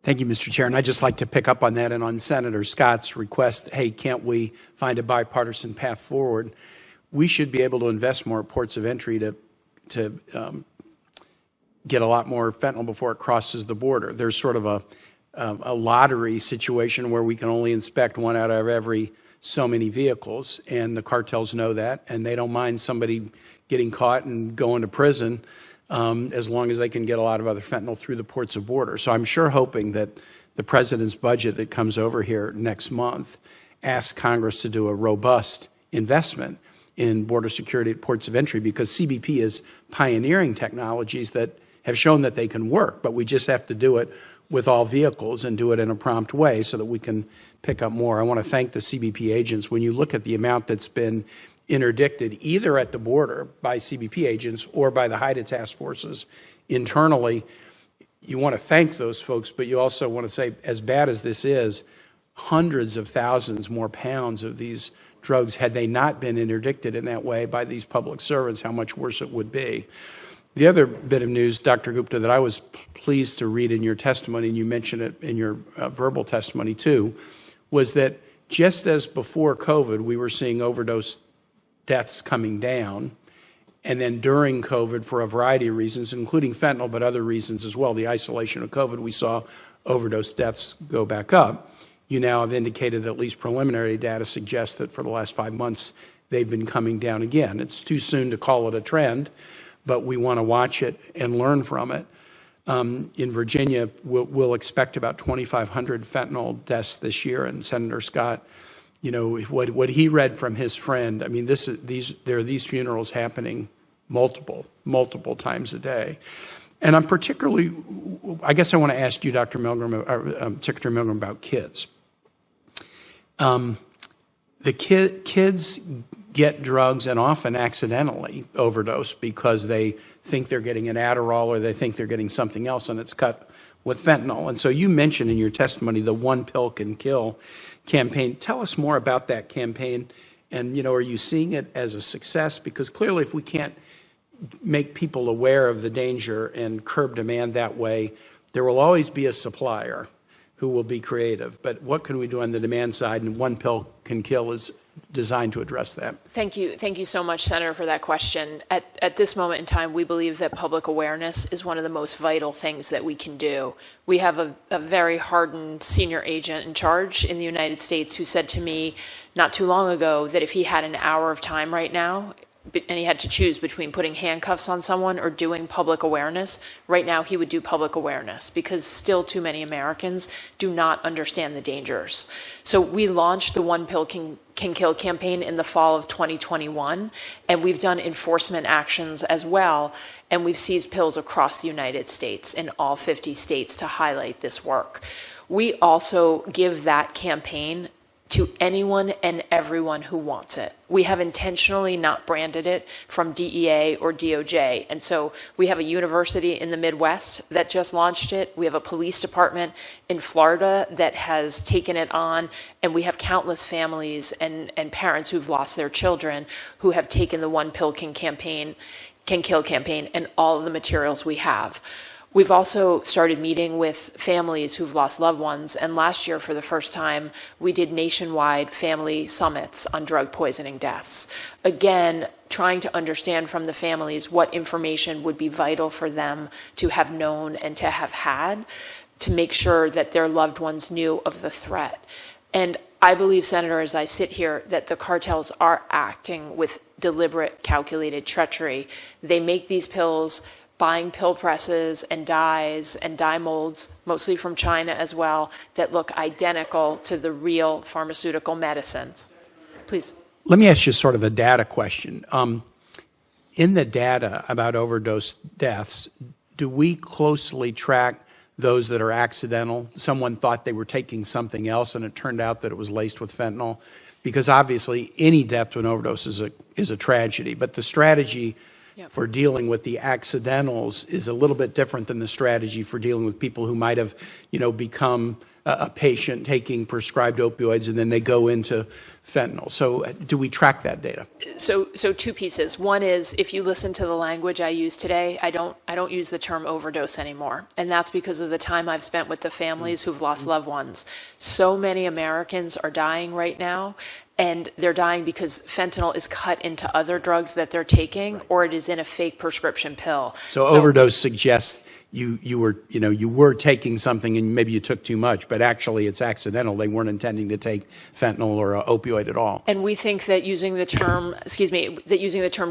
Thank you, Mr. Chair. And I'd just like to pick up on that and on Senator Scott's request, hey, can't we find a bipartisan path forward? We should be able to invest more at ports of entry to get a lot more fentanyl before it crosses the border. There's sort of a lottery situation where we can only inspect one out of every so many vehicles, and the cartels know that, and they don't mind somebody getting caught and going to prison as long as they can get a lot of other fentanyl through the ports of border. So I'm sure hoping that the president's budget that comes over here next month asks Congress to do a robust investment in border security at ports of entry, because CBP is pioneering technologies that have shown that they can work, but we just have to do it with all vehicles and do it in a prompt way so that we can pick up more. I want to thank the CBP agents. When you look at the amount that's been interdicted either at the border by CBP agents or by the HIDTA task forces internally, you want to thank those folks, but you also want to say, as bad as this is, hundreds of thousands more pounds of these drugs, had they not been interdicted in that way by these public servants, how much worse it would be. The other bit of news, Dr. Gupta, that I was pleased to read in your testimony, and you mentioned it in your verbal testimony too, was that just as before COVID, we were seeing overdose deaths coming down, and then during COVID, for a variety of reasons, including fentanyl, but other reasons as well, the isolation of COVID, we saw overdose deaths go back up. You now have indicated that at least preliminary data suggests that for the last 5 months, they've been coming down again. It's too soon to call it a trend, but we want to watch it and learn from it. In Virginia, we'll expect about 2,500 fentanyl deaths this year, and Senator Scott, you know, what he read from his friend, I mean, there are these funerals happening multiple times a day. And I'm particularly, I guess I want to ask you, Dr. Milgram, Secretary Milgram, about kids. The kids get drugs and often accidentally overdose because they think they're getting an Adderall or they think they're getting something else, and it's cut with fentanyl. And so you mentioned in your testimony the One Pill Can Kill campaign. Tell us more about that campaign, and, you know, are you seeing it as a success? Because clearly if we can't make people aware of the danger and curb demand that way, there will always be a supplier who will be creative. But what can we do on the demand side? And One Pill Can Kill is designed to address that. Thank you so much, Senator, for that question. At this moment in time, we believe that public awareness is one of the most vital things that we can do. We have a very hardened senior agent in charge in the United States who said to me not too long ago that if he had an hour of time right now, and he had to choose between putting handcuffs on someone or doing public awareness, right now he would do public awareness, because still too many Americans do not understand the dangers. So we launched the One Pill Can Kill campaign in the fall of 2021, and we've done enforcement actions as well, and we've seized pills across the United States in all 50 states to highlight this work. We also give that campaign to anyone and everyone who wants it. We have intentionally not branded it from DEA or DOJ. And so we have a university in the Midwest that just launched it. We have a police department in Florida that has taken it on. And we have countless families and parents who've lost their children who have taken the One Pill Can Kill campaign and all of the materials we have. We've also started meeting with families who've lost loved ones, and last year, for the first time, we did nationwide family summits on drug poisoning deaths. Again, trying to understand from the families what information would be vital for them to have known and to have had to make sure that their loved ones knew of the threat. And I believe, Senator, as I sit here, that the cartels are acting with deliberate, calculated treachery. They make these pills, buying pill presses and dyes and dye molds, mostly from China as well, that look identical to the real pharmaceutical medicines. Please. Let me ask you sort of a data question. In the data about overdose deaths, do we closely track those that are accidental? Someone thought they were taking something else and it turned out that it was laced with fentanyl? Because obviously any death to an overdose is a tragedy, but the strategy Yep. for dealing with the accidentals is a little bit different than the strategy for dealing with people who might have, become a patient taking prescribed opioids and then they go into fentanyl. So do we track that data? So two pieces. One is, if you listen to the language I use today, I don't use the term overdose anymore. And that's because of the time I've spent with the families who've lost loved ones. So many Americans are dying right now, and they're dying because fentanyl is cut into other drugs that they're taking, or it is in a fake prescription pill. So overdose suggests you were taking something and maybe you took too much, but actually it's accidental. They weren't intending to take fentanyl or opioid at all. And we think that using the term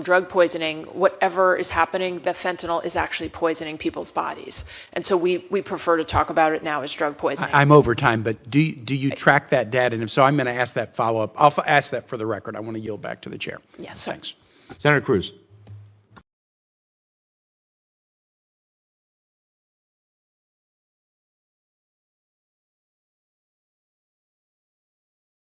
drug poisoning, whatever is happening, the fentanyl is actually poisoning people's bodies. And so we prefer to talk about it now as drug poisoning. I'm over time, but do you track that data? And if so, I'm going to ask that follow-up. I'll ask that for the record. I want to yield back to the chair. Yes. Thanks. Senator Cruz.